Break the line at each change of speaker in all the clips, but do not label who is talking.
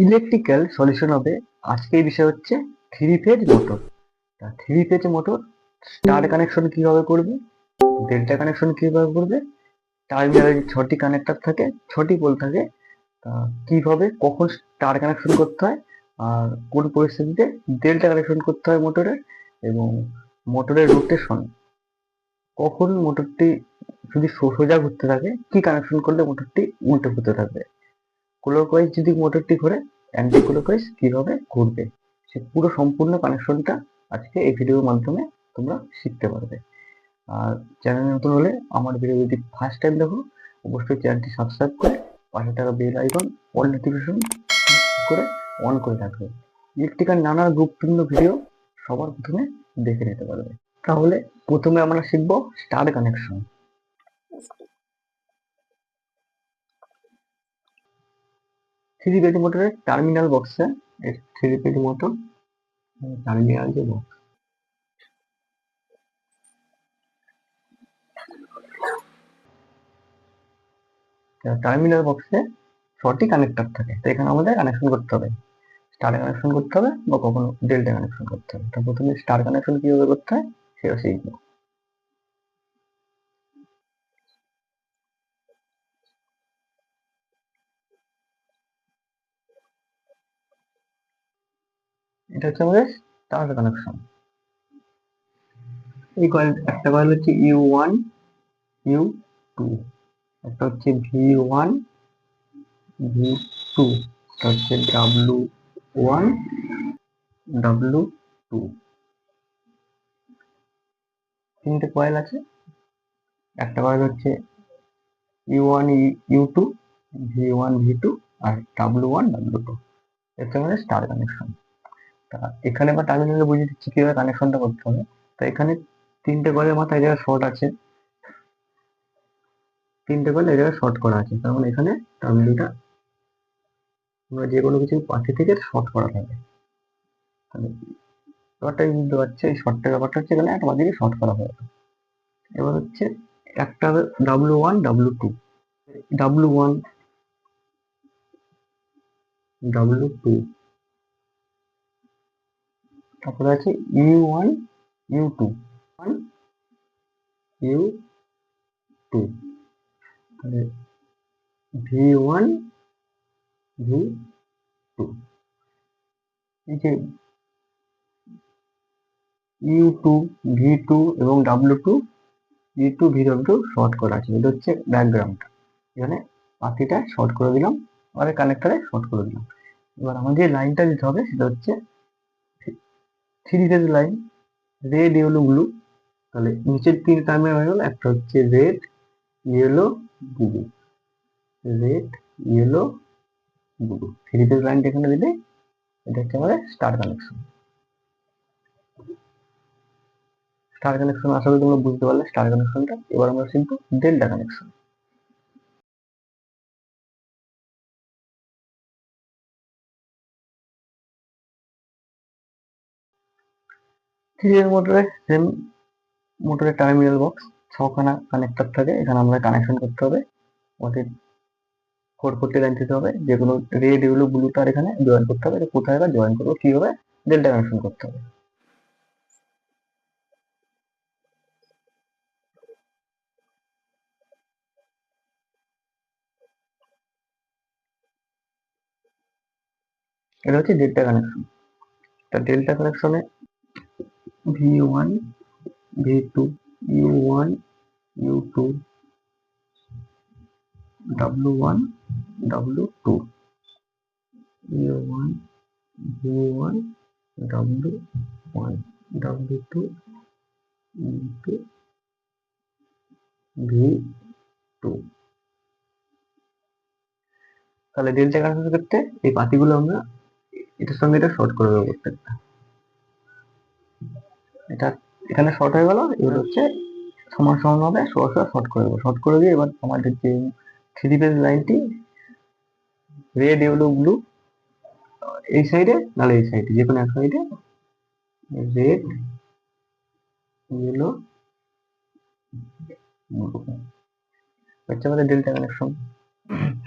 Electrical solution হবে। আজকের বিষয় হচ্ছে three phase motor. Three phase motor star connection কিভাবে করবে, ডেল্টা কানেকশন কিভাবে করবে, টার্মিনালে ছটি কানেক্টর থাকে, ছটি পোল থাকে, তা কিভাবে কখন স্টার কানেকশন করতে হয় আর কোন পরিস্থিতিতে ডেল্টা কানেকশন করতে হয় মোটরের, এবং মোটরের রোটেশন কখন মোটরটি যদি সোজা ঘুরতে থাকে কি কানেকশন করলে মোটরটি উল্টো ঘুরতে থাকবে, ক্লকওয়াইজ যদি মোটরটি ঘোরে অ্যান্টি ক্লকওয়াইজ কিভাবে ঘুরবে, সে পুরো সম্পূর্ণ কানেকশনটা আজকে এই ভিডিওর মাধ্যমে তোমরা শিখতে পারবে। আর চ্যানেলে নতুন হলে আমার ভিডিও যদি ফার্স্ট টাইম দেখো অবশ্যই চ্যানেলটি সাবস্ক্রাইব করে পাশে থাকা বেল আইকন অল নোটিফিকেশন করে অন করে রাখবে। ইলেকট্রিক্যাল নানা গুরুত্বপূর্ণ ভিডিও সবার প্রথমে দেখে নিতে পারবে। তাহলে প্রথমে আমরা শিখবো স্টার কানেকশন। থ্রি পেজ মোটরের টার্মিনাল বক্সে, থ্রি পেজ মোটর টার্মিনাল যে বক্স, টার্মিনাল বক্সে ছটি কানেক্টর থাকে, তো এখানে আমাদের কানেকশন করতে হবে, স্টার কানেকশন করতে হবে বা কখনো ডেল্টা কানেকশন করতে হবে। তো প্রথমে স্টার কানেকশন কিভাবে করতে হয় সেটা শিখবো। এটা হচ্ছে আমাদের স্টার কানেকশন। এই কয়েল, একটা কয়েল হচ্ছে U1 U2, একটা হচ্ছে V1 V2, একটা হচ্ছে W1 W2, তিনটে কয়েল আছে। একটা কয়েল হচ্ছে U1 U2 V1 V2 আর W1 W2, এটা আমাদের স্টার কানেকশন। তা এখানে বা টার্মিনালে বুঝিয়ে দিচ্ছি কিভাবে কানেকশনটা করতে হবে। তো এখানে তিনটে কয়েলের মাথায় জায়গায় শর্ট আছে, তিনটে কয়েল এই জায়গায় শর্ট করা আছে, তার মানে এখানে টার্মিনালটা আমরা যে কোনো কিছু পাশে থেকে শর্ট করা থাকে। তাহলে ব্যাপারটাই বুঝতে পারছে, এই শর্টের ব্যাপারটা হচ্ছে এখানে একটা বাদিকে শর্ট করা হয়। এবার হচ্ছে একটা W1 W2, W1 W2, তারপরে আছে U1 U2 U2, তাহলে V1 V2। এই যে U2 V2 এবং W2 U2 V2 শর্ট করা আছে, এটা হচ্ছে ডায়াগ্রামটা। এখানে বাকিটা শর্ট করে দিলাম, আর কানেক্টরে শর্ট করে দিলাম। এবার আমাদের যে লাইনটা দিতে হবে সেটা হচ্ছে three phase line, red yellow blue. তাহলে নিচের তিন টার্মে হয়ে গেল, একটা হচ্ছে red yellow blue, red yellow blue, three phase লাইনটা এখানে দিলে এটা হচ্ছে আমাদের স্টার কানেকশন। স্টার কানেকশন আশা করি তোমরা বুঝতে পারলে স্টার কানেকশনটা। এবার আমরা শিখবো ডেল্টা কানেকশন। থ্রি ফেজ মোটরে সেম, মোটরের টার্মিনাল বক্স ছখানা কানেক্টর থাকে, এখানে আমরা কানেকশন করতে হবে। আমাদের 440 লাইন দিতে হবে, যে কোনো রেড ইয়েলো ব্লু তার এখানে জয়েন করতে হবে। এটা কোথায় বা জয়েন করবো কিভাবে ডেল্টা কানেকশন করতে হবে। এটা হচ্ছে ডেল্টা কানেকশন। তা delta কানেকশনে V1 V2 U1 U2 W1 W2 U1 V1 W1 W2 U2 V2। তাহলে ডেল্টা কানেকশন করতে এই পাতিগুলো আমরা এটার সঙ্গে এটা শর্ট করে দেবো প্রত্যেকটা। এটা এখানে শর্ট হয়ে গেল, এগুলো হচ্ছে সমান সমান ভাবে সোজা শর্ট করে দেবো। শর্ট করে দিয়ে এবার আমাদের যে থ্রি পেজ লাইনটি রেড ইয়েলো ব্লু এই সাইডে, নাহলে এই সাইডে, যে কোনো এক সাইডে রেড ইয়েলো ব্লু হচ্ছে আমাদের ডেল্টা কানেকশন।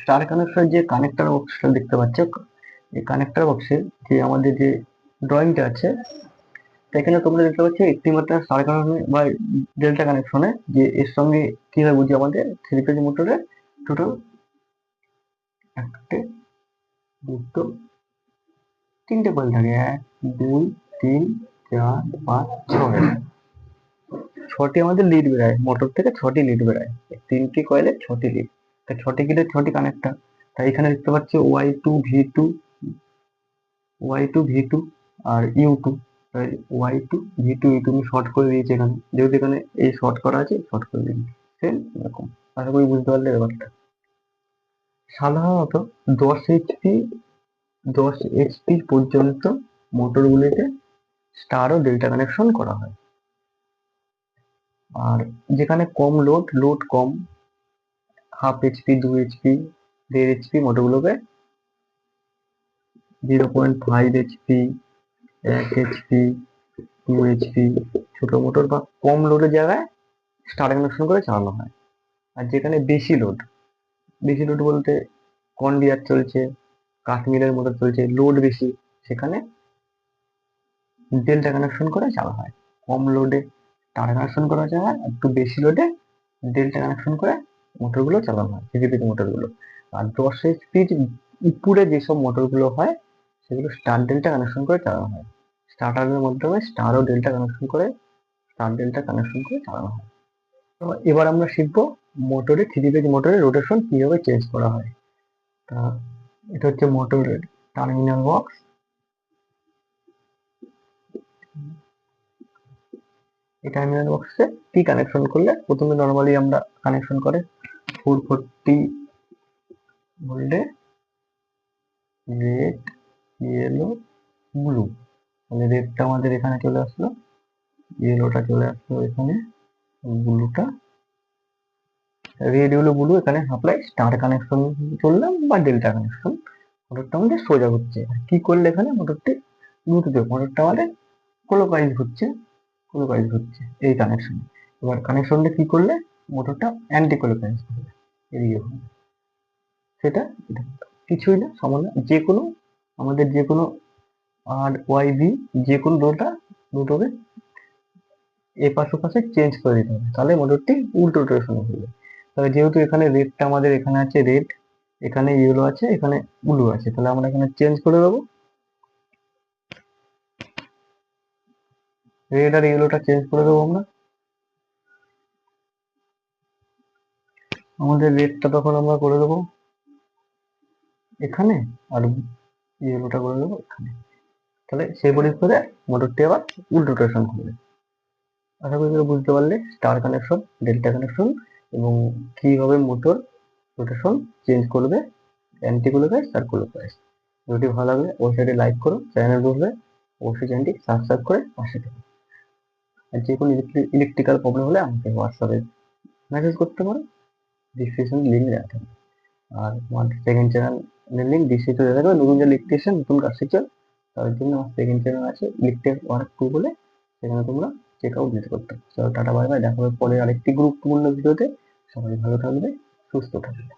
স্টার কানেকশন যে কানেক্টর বক্সটা দেখতে পাচ্ছ, এই কানেক্টর বক্সে যে আমাদের যে ড্রয়িংটা আছে, সেখানে তোমরা দেখতে পাচ্ছ একটি মাত্র স্টার কানেকশনে বা ডেল্টা কানেকশনে যে এর সঙ্গে কি হয় বুঝি, আমাদের থ্রি ফেজ মোটরে টোটাল একটা, দুটো, তিনটে কয়েল থাকে। 1 2 3 4 5 6, ছটি আমাদের লিড বেরোয় মোটর থেকে, ছটি লিড বেরোয়, তিনটি কয়েলে ছটি লিড, তা ছটি কিলে ছটি কানেক্টর। তাই এখানে দেখতে পাচ্ছি Y2 V2 আর U2, Y2 V2 U2 আমি শর্ট করে দিয়েছি এখানে, যেহেতু এখানে এই শর্ট করা আছে, শর্ট করে দিয়েছি। সেম এরকম, আশা করি বুঝতে পারলে ব্যাপারটা। সাধারণত 10 HP পর্যন্ত মোটরগুলিতে স্টার ও ডেল্টা কানেকশন করা হয়। আর যেখানে কম লোড কম, 1/2 HP, 2 HP, 1.5 HP মোটরগুলোকে 0.5 HP, 1 HP, 2 HP ছোট মোটর বা কম লোডের জায়গায় স্টার কানেকশন করে চালানো হয়। আর যেখানে বেশি লোড বলতে কনভিয়ার চলছে, কাঠমিলের মোটর চলছে, লোড বেশি, সেখানে ডেল্টা কানেকশন করে চালা হয়। কম লোডে স্টার কানেকশন করা যায়, একটু বেশি লোডে ডেল্টা কানেকশন করে মোটরগুলো চালানো হয়, সিজিপিটি মোটরগুলো। আর 10 HP উপরে যেসব মোটরগুলো হয় সেগুলো স্টার ডেল্টা কানেকশন করে চালানো হয়। স্টার্টারের মাধ্যমে স্টার ও ডেল্টা কানেকশন করে, চালানো হয়। তো এবার আমরা শিখবো মোটরে, থ্রি ফেজ মোটরে রোটেশন কিভাবে চেঞ্জ করা হয়। তা এটা হচ্ছে মোটরের টার্মিনাল বক্স। এই টার্মিনাল বক্সে কি কানেকশন করলে, প্রথমে নর্মালি আমরা কানেকশন করে 440 ভোল্টে রেড, ইয়েলো, ব্লু, মানে রেডটা আমাদের এখানে চলে আসলো, ইয়েলোটা চলে আসলো এখানে, ব্লুটা, রেড ইয়েলো ব্লু এখানে সাপ্লাই স্টার কানেকশন চললাম বা ডেল্টা কানেকশন, মোটরটা আমাদের সোজা হচ্ছে। কি করলে এখানে মোটরটি মোটরটা আমাদের ক্লকওয়াইজ হচ্ছে এই কানেকশন। এবার কানেকশনটা কি করলে মোটরটা অ্যান্টি ক্লকওয়াইজ হবে এদিকে হবে। সেটা কিছুই না, সামান্য যে কোনো আর ওয়াই ভি, যে কোনো দুটোকে এপাশ ওপাশে চেঞ্জ করে দিতে হবে, তাহলে মোটরটি উল্টো রোটেশন হবে। তাহলে যেহেতু এখানে রেডটা আমাদের এখানে আছে রেড, এখানে ইয়েলো আছে, এখানে ব্লু আছে, তাহলে আমরা এখানে চেঞ্জ করে দেবো, রেড আর ইয়েলোটা চেঞ্জ করে দেবো আমরা। আমাদের রেডটা তখন আমরা করে দেবো এখানে, আর ইয়েলোটা করে দেবো এখানে, তাহলে সেই পরিস্থিতিতে মোটরটি আবার উল্টো রোটেশন হবে। আশা করি তোমরা বুঝতে পারলে স্টার কানেকশন, ডেল্টা কানেকশন এবং কিভাবে মোটর রোটেশন চেঞ্জ করবে, অ্যান্টি ক্লকওয়াইজ আর ক্লকওয়াইজ। ভিডিওটি ভালো লাগলে অবশ্যই লাইক করো, চ্যানেল বলবে অবশ্যই চ্যানেলটি সাবস্ক্রাইব করে পাশে থাকো। আর যে কোনো ইলেকট্রিক্যাল প্রবলেম হলে আমাকে হোয়াটসঅ্যাপে মেসেজ করতে পারো, ডিসক্রিপশনে লিঙ্ক দেওয়া থাকবে। আর আমার সেকেন্ড চ্যানেলের লিঙ্ক ডিসক্রিপশনে দেওয়া থাকবে। নতুন যারা ইলেকট্রিশিয়ান, নতুন কাজ শিখছো, তাদের জন্য আমার সেকেন্ড চ্যানেল আছে ইলেকট্রিক ওয়ার্ক 2 বলে, সেখানে তোমরা চেক আউট দিতে করতে। চলো টাটা বাই বাই, দেখা হবে পরে আরেকটি গুরুত্বপূর্ণ ভিডিওতে। সবাই ভালো থাকবে, সুস্থ থাকবে।